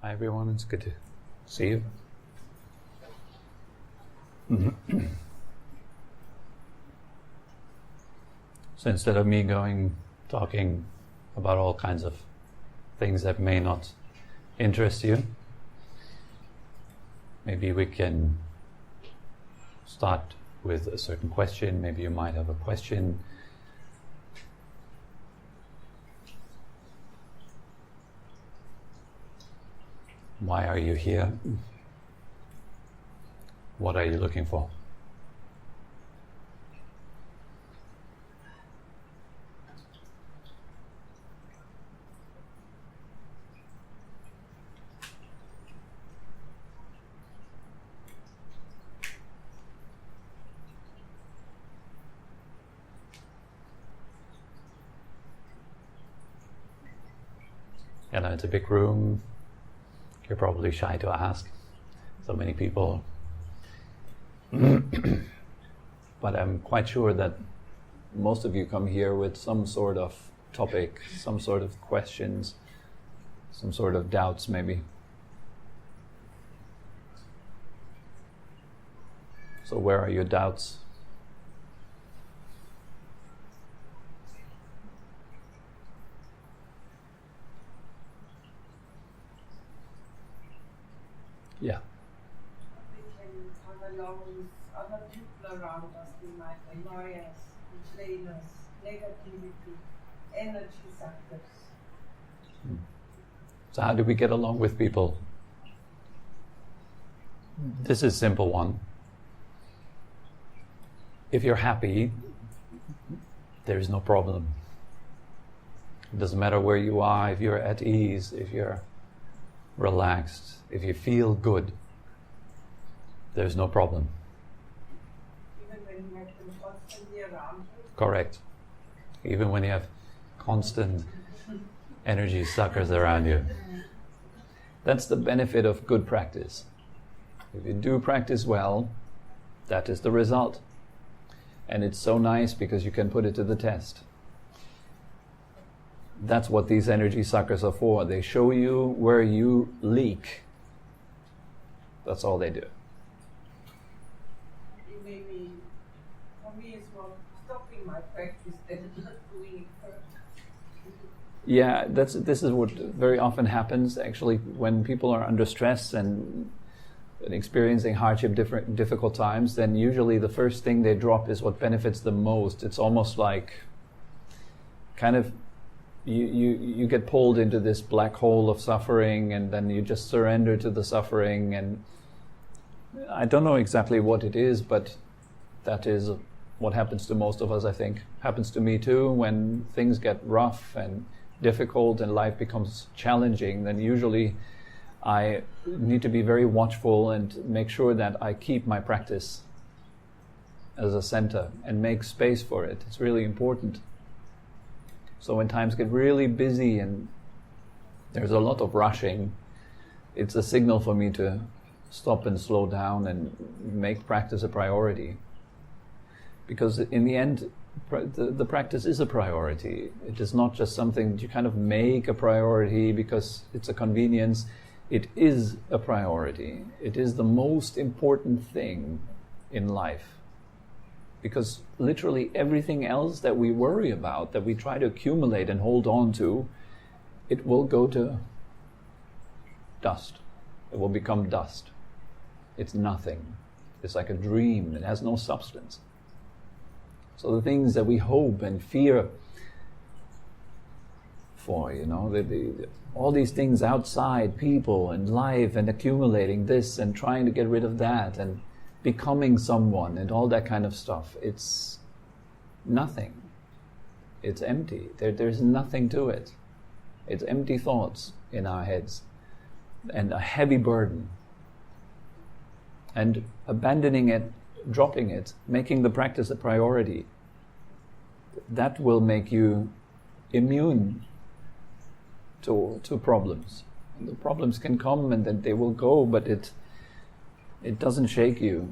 Hi everyone, it's good to see you. So instead of me talking about all kinds of things that may not interest you, maybe we can start with a certain question. Maybe you might have a question. Why are you here? What are you looking for? You know, it's a big room. You're probably shy to ask. So many people. But I'm quite sure that most of you come here with some sort of topic, some sort of questions, some sort of doubts maybe. So where are your doubts? Yeah. We can come along with other people around us. We might annoy us, complain us, negativity, energy suckers. So how do we get along with people? This is a simple one. If you're happy, there is no problem. It doesn't matter where you are, if you're at ease, if you're relaxed, if you feel good, there's no problem. Even when you have them constantly around you? Correct. Even when you have constant energy suckers around you. That's the benefit of good practice. If you do practice well, that is the result. And it's so nice because you can put it to the test. That's what these energy suckers are for. They show you where you leak. That's all they do. It may be, for me, it's more stopping my practice than not doing it first. Yeah, this is what very often happens actually when people are under stress and experiencing hardship, difficult times. Then usually the first thing they drop is what benefits them most. It's almost like kind of you get pulled into this black hole of suffering, and then you just surrender to the suffering. And I don't know exactly what it is, but that is what happens to most of us, I think. Happens to me too. When things get rough and difficult and life becomes challenging, then usually I need to be very watchful and make sure that I keep my practice as a center and make space for it. It's really important. So when times get really busy and there's a lot of rushing, it's a signal for me to stop and slow down and make practice a priority. Because in the end, the practice is a priority. It is not just something that you kind of make a priority because it's a convenience. It is a priority. It is the most important thing in life. Because literally everything else that we worry about, that we try to accumulate and hold on to, it will go to dust. It will become dust. It's nothing. It's like a dream. It has no substance. So the things that we hope and fear for, all these things outside, people and life and accumulating this and trying to get rid of that and becoming someone and all that kind of stuff, it's nothing. It's empty. There's nothing to it. It's empty thoughts in our heads and a heavy burden. And abandoning it, dropping it, making the practice a priority, that will make you immune to problems. And the problems can come and then they will go, but it doesn't shake you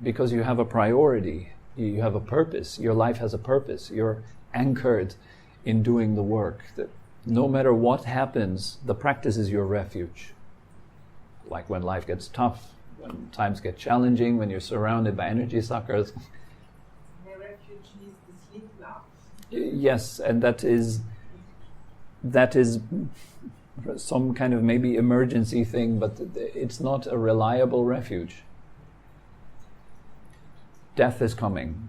because you have a priority, you have a purpose, your life has a purpose, you're anchored in doing the work. That no matter what happens, the practice is your refuge. like when life gets tough, when times get challenging, when you're surrounded by energy suckers. The refuge needs to sleep now. Yes, and that is some kind of maybe emergency thing, but it's not a reliable refuge. Death is coming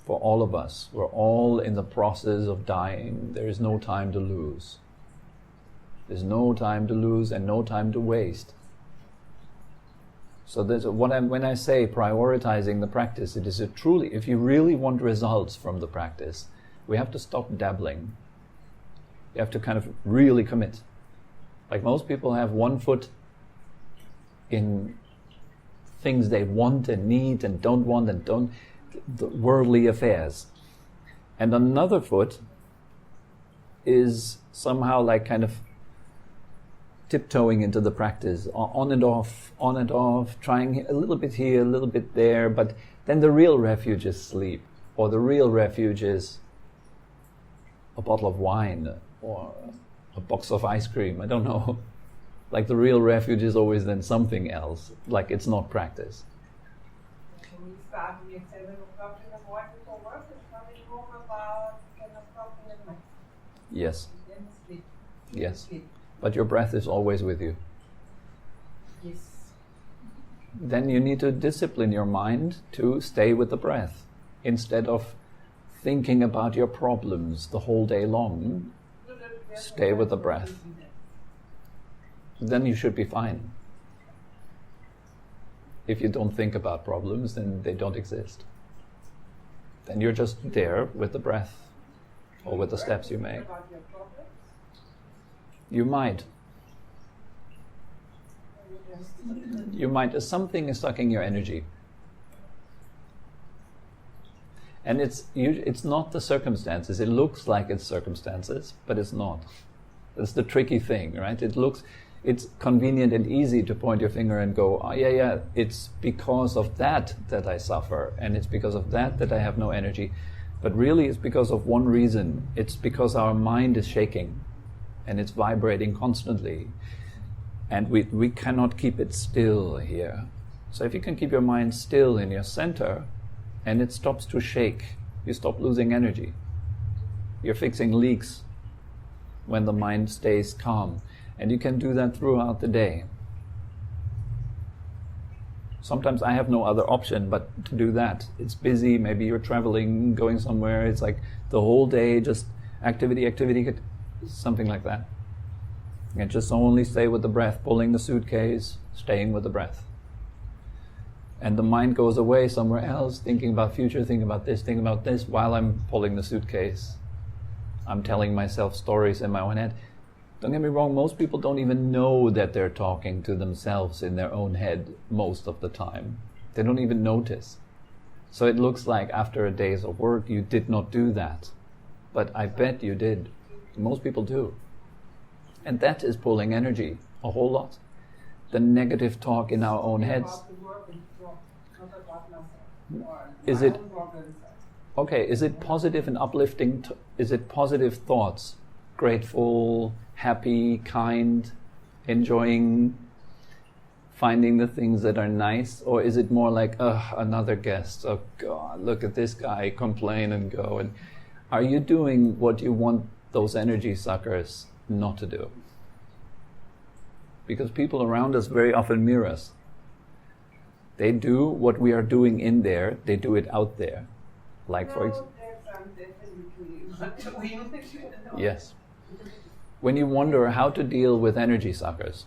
for all of us. We're all in the process of dying. There is no time to lose. There's no time to lose and no time to waste. So when I say prioritizing the practice, it is truly, if you really want results from the practice, we have to stop dabbling. You have to kind of really commit. Like most people have one foot in things they want and need and don't want and don't, the worldly affairs. And another foot is somehow like kind of tiptoeing into the practice, on and off, trying a little bit here, a little bit there, but then the real refuge is sleep, or the real refuge is a bottle of wine, or a box of ice cream, I don't know. Like the real refuge is always then something else, like it's not practice. When we started at 7 o'clock in the morning for work, it's coming home about 10 o'clock in the night. Yes. And then sleep. Yes. Sleep. But your breath is always with you. Yes. Then you need to discipline your mind to stay with the breath. Instead of thinking about your problems the whole day long, stay with the breath. Then you should be fine. If you don't think about problems, then they don't exist. Then you're just there with the breath, or with the steps you make. You might. Something is sucking your energy. And it's not the circumstances. It looks like it's circumstances, but it's not. That's the tricky thing, right? It's convenient and easy to point your finger and go, oh, yeah, it's because of that I suffer, and it's because of that I have no energy. But really it's because of one reason. It's because our mind is shaking, and it's vibrating constantly. And we cannot keep it still here. So if you can keep your mind still in your center, and it stops to shake, you stop losing energy. You're fixing leaks when the mind stays calm. And you can do that throughout the day. Sometimes I have no other option but to do that. It's busy, maybe you're traveling, going somewhere, it's like the whole day, just activity, something like that. And just only stay with the breath, pulling the suitcase, staying with the breath. And the mind goes away somewhere else, thinking about future, thinking about this, while I'm pulling the suitcase. I'm telling myself stories in my own head. Don't get me wrong, most people don't even know that they're talking to themselves in their own head most of the time. They don't even notice. So it looks like after a day's of work, you did not do that. But I bet you did. Most people do. And that is pulling energy a whole lot. The negative talk in our own heads. Is it okay? Is it positive and uplifting? Is it positive thoughts? Grateful, happy, kind, enjoying, finding the things that are nice? Or is it more like, another guest, oh God, look at this guy, complain and go? And are you doing what you want those energy suckers not to do? Because people around us very often mirror us. They do what we are doing in there, they do it out there. Like for example, yes. When you wonder how to deal with energy suckers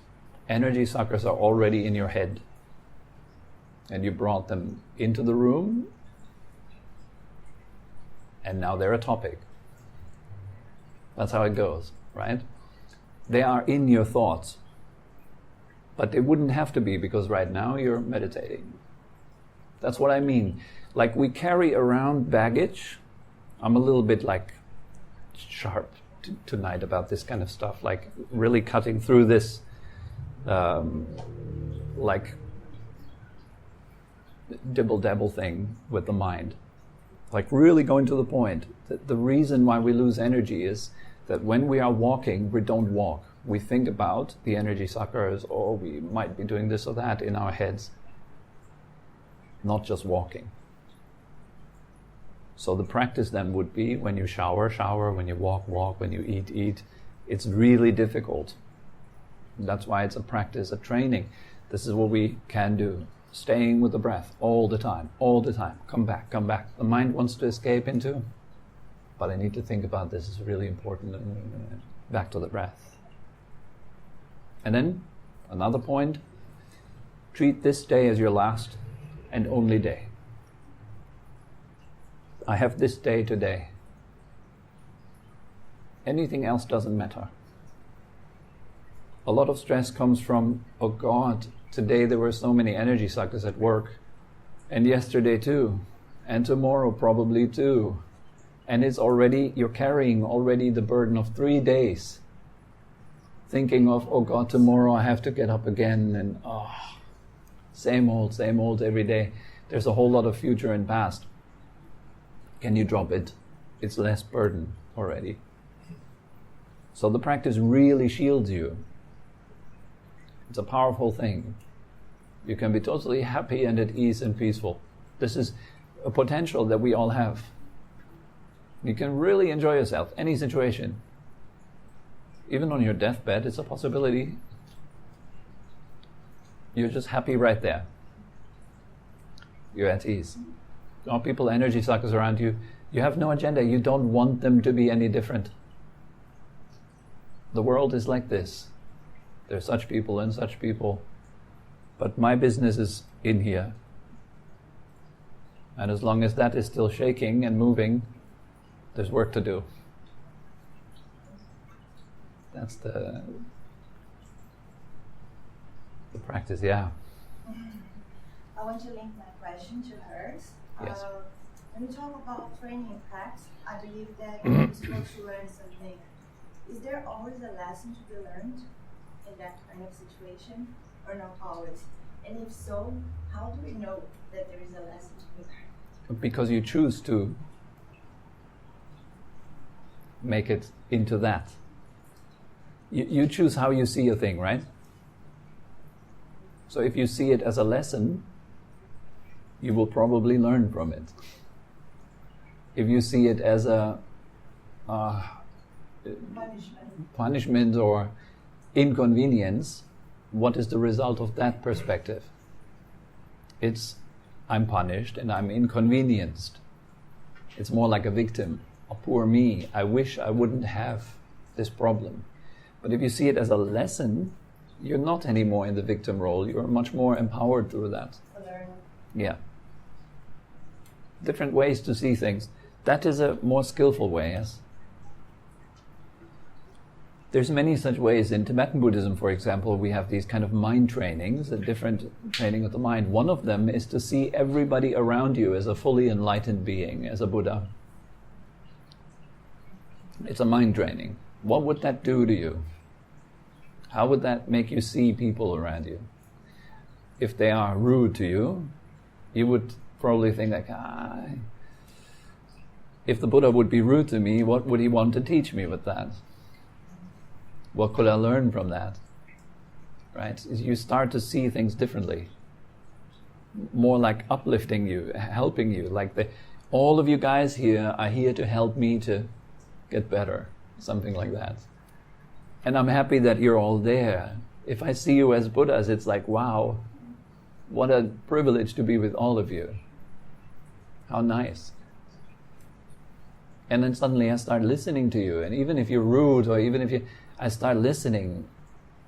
are already in your head. And you brought them into the room, and now they're a topic. That's how it goes, right? They are in your thoughts. But they wouldn't have to be, because right now you're meditating. That's what I mean. Like we carry around baggage. I'm a little bit like sharp tonight about this kind of stuff, like really cutting through this like dibble-dabble thing with the mind. Like really going to the point. The reason why we lose energy is that when we are walking, we don't walk. we think about the energy suckers, or we might be doing this or that in our heads, not just walking. So the practice then would be, when you shower, when you walk, when you eat. It's really difficult. That's why it's a practice, a training. This is what we can do. Staying with the breath all the time. Come back. The mind wants to escape into, but I need to think about this. It's really important. Back to the breath. And then, another point, treat this day as your last and only day. I have this day today. Anything else doesn't matter. A lot of stress comes from, oh God, today there were so many energy suckers at work, and yesterday too, and tomorrow probably too. And it's already, you're carrying already the burden of 3 days. Thinking of, oh God, tomorrow I have to get up again, and same old every day. There's a whole lot of future and past. Can you drop it? It's less burden already. So the practice really shields you. It's a powerful thing. You can be totally happy and at ease and peaceful. This is a potential that we all have. You can really enjoy yourself, any situation. Even on your deathbed, it's a possibility. You're just happy right there. You're at ease. There are people, energy suckers around you. You have no agenda. You don't want them to be any different. The world is like this. There are such people and such people. But my business is in here. And as long as that is still shaking and moving, there's work to do. That's the practice, yeah. I want to link my question to hers. Yes. When you talk about training practice, I believe that you're supposed to learn something. Is there always a lesson to be learned in that kind of situation, or not always? And if so, how do we know that there is a lesson to be learned? Because you choose to make it into that. You choose how you see a thing, right? So if you see it as a lesson, you will probably learn from it. If you see it as a punishment or inconvenience, what is the result of that perspective? It's, I'm punished and I'm inconvenienced. It's more like a victim. Oh, poor me, I wish I wouldn't have this problem. But if you see it as a lesson, you're not anymore in the victim role. You're much more empowered through that. Yeah. Different ways to see things. That is a more skillful way, yes. There's many such ways. In Tibetan Buddhism, for example, we have these kind of mind trainings, a different training of the mind. One of them is to see everybody around you as a fully enlightened being, as a Buddha. It's a mind training. What would that do to you? How would that make you see people around you? If they are rude to you, you would probably think like, if the Buddha would be rude to me, what would he want to teach me with that? What could I learn from that? Right? You start to see things differently. More like uplifting you, helping you. Like all of you guys here are here to help me to get better. Something like that. And I'm happy that you're all there. If I see you as Buddhas, it's like, wow, what a privilege to be with all of you. How nice. And then suddenly I start listening to you. And even if you're rude, or even if I start listening,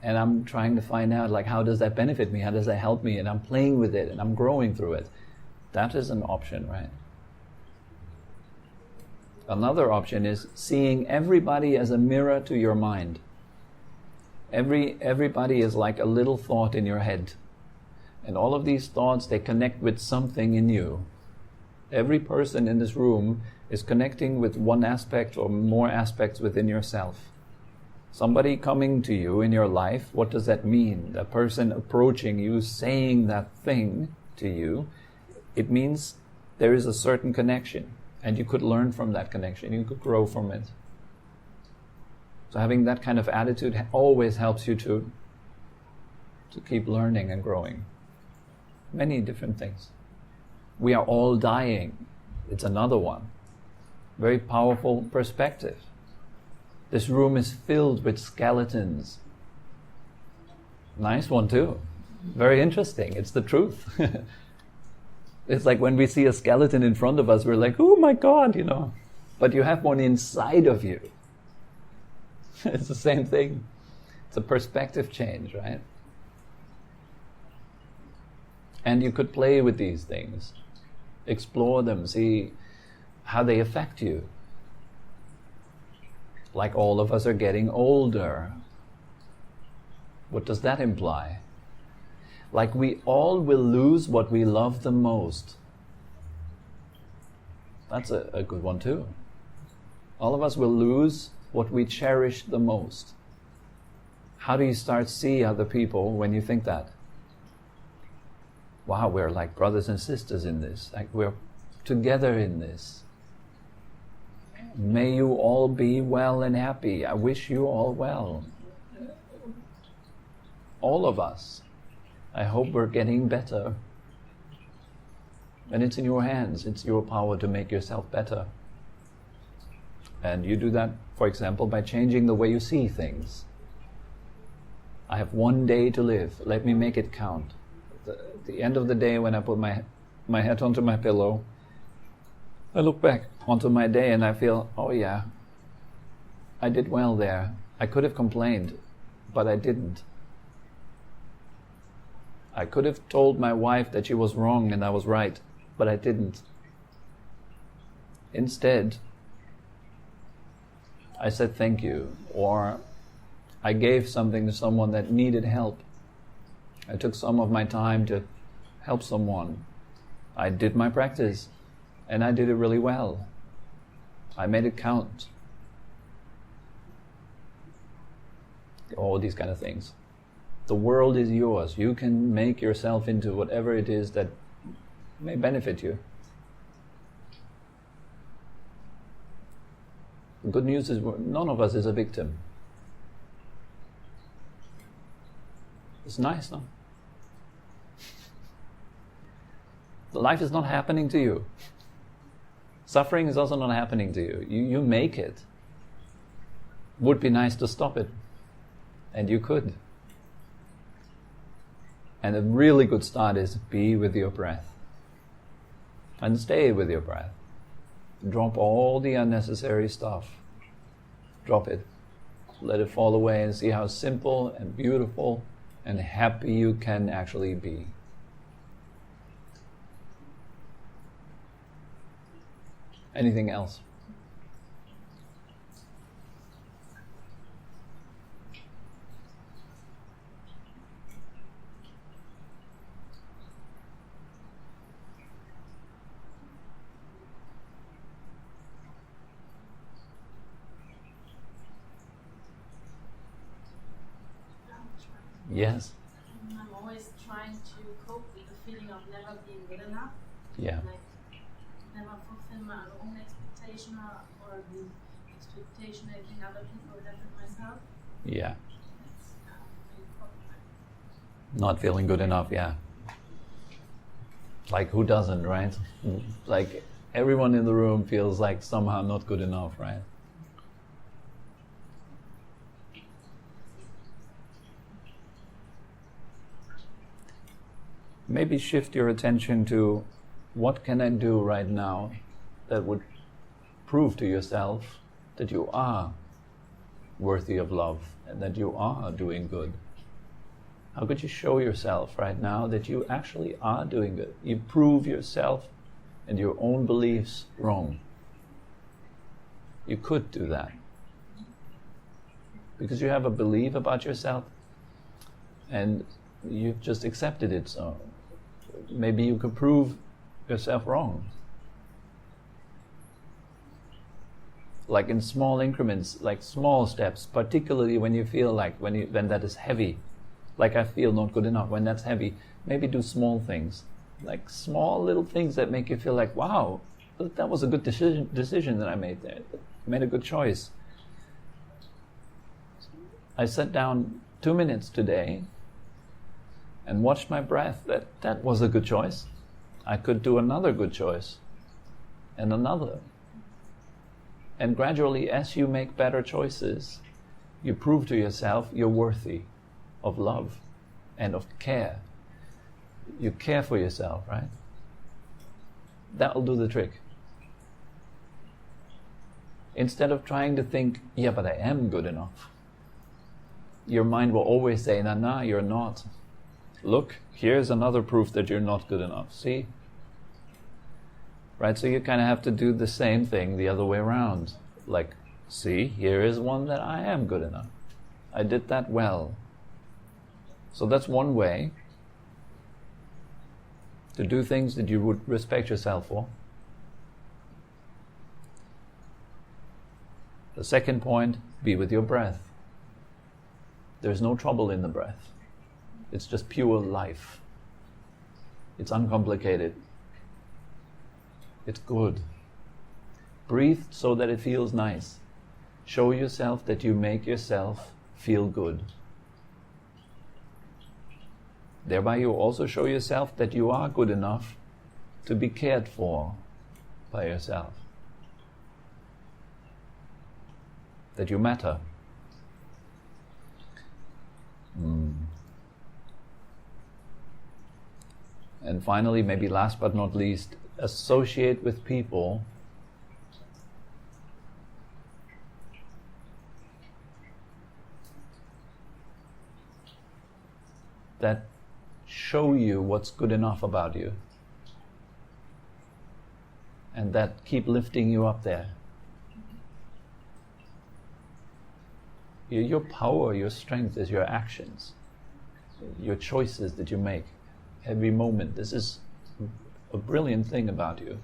and I'm trying to find out, like, how does that benefit me? How does that help me? And I'm playing with it, and I'm growing through it. That is an option, right? Another option is seeing everybody as a mirror to your mind. Everybody is like a little thought in your head. And all of these thoughts, they connect with something in you. Every person in this room is connecting with one aspect or more aspects within yourself. Somebody coming to you in your life, what does that mean? The person approaching you, saying that thing to you, it means there is a certain connection. And you could learn from that connection. You could grow from it. So having that kind of attitude always helps you to keep learning and growing. Many different things. We are all dying. It's another one. Very powerful perspective. This room is filled with skeletons. Nice one too. Very interesting. It's the truth. It's like when we see a skeleton in front of us, we're like, oh my God, But you have one inside of you. It's the same thing. It's a perspective change, right? And you could play with these things. Explore them. See how they affect you. Like all of us are getting older. What does that imply? Like we all will lose what we love the most. That's a good one too. All of us will lose what we cherish the most. How do you start to see other people when you think that? Wow, we're like brothers and sisters in this. Like we're together in this. May you all be well and happy. I wish you all well. All of us. I hope we're getting better. And it's in your hands. It's your power to make yourself better. And you do that, for example, by changing the way you see things. I have one day to live. Let me make it count. At the end of the day, when I put my head onto my pillow, I look back onto my day and I feel, oh yeah, I did well there. I could have complained, but I didn't. I could have told my wife that she was wrong and I was right, but I didn't. Instead, I said thank you, or I gave something to someone that needed help. I took some of my time to help someone. I did my practice, and I did it really well. I made it count. All these kind of things. The world is yours. You can make yourself into whatever it is that may benefit you. The good news is none of us is a victim. It's nice, no? Life is not happening to you. Suffering is also not happening to you. You make it. Would be nice to stop it. And you could. And a really good start is be with your breath. And stay with your breath. Drop all the unnecessary stuff. Drop it. Let it fall away and see how simple and beautiful and happy you can actually be. Anything else? Yes. I'm always trying to cope with the feeling of never being good enough. Yeah. Like never fulfill my own expectation or the expectation I think other people have of myself. Yeah. That's a big problem. Not feeling good enough, yeah. Like who doesn't, right? Like everyone in the room feels like somehow not good enough, right? Maybe shift your attention to what can I do right now that would prove to yourself that you are worthy of love and that you are doing good. How could you show yourself right now that you actually are doing good? You prove yourself and your own beliefs wrong. You could do that. Because you have a belief about yourself and you've just accepted it, so maybe you could prove yourself wrong. Like in small increments, like small steps, particularly when you feel like, when that is heavy. Like I feel not good enough, when that's heavy, maybe do small things. Like small little things that make you feel like, wow, that was a good decision that I made there. I made a good choice. I sat down 2 minutes today and watched my breath. That was a good choice. I could do another good choice and another. And gradually, as you make better choices, you prove to yourself you're worthy of love and of care. You care for yourself, right? That'll do the trick. Instead of trying to think, yeah, but I am good enough. Your mind will always say, nah, you're not. Look, here's another proof that you're not good enough. See? Right, so you kind of have to do the same thing the other way around. Like, see, here is one that I am good enough. I did that well. So that's one way to do things that you would respect yourself for. The second point, be with your breath. There's no trouble in the breath. It's just pure life. It's uncomplicated. It's good. Breathe so that it feels nice. Show yourself that you make yourself feel good. Thereby you also show yourself that you are good enough to be cared for by yourself. That you matter. And finally, maybe last but not least, associate with people that show you what's good enough about you and that keep lifting you up there. Your power, your strength is your actions, your choices that you make every moment. This is a brilliant thing about you.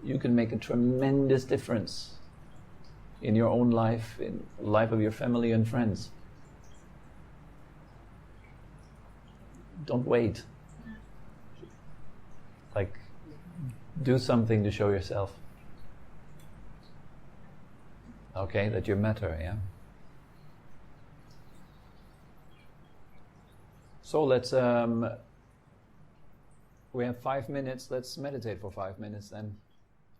You can make a tremendous difference in your own life, in the life of your family and friends. Don't wait. Like, do something to show yourself. Okay, that you matter, yeah? So let's, we have 5 minutes, let's meditate for 5 minutes and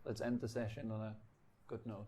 let's end the session on a good note.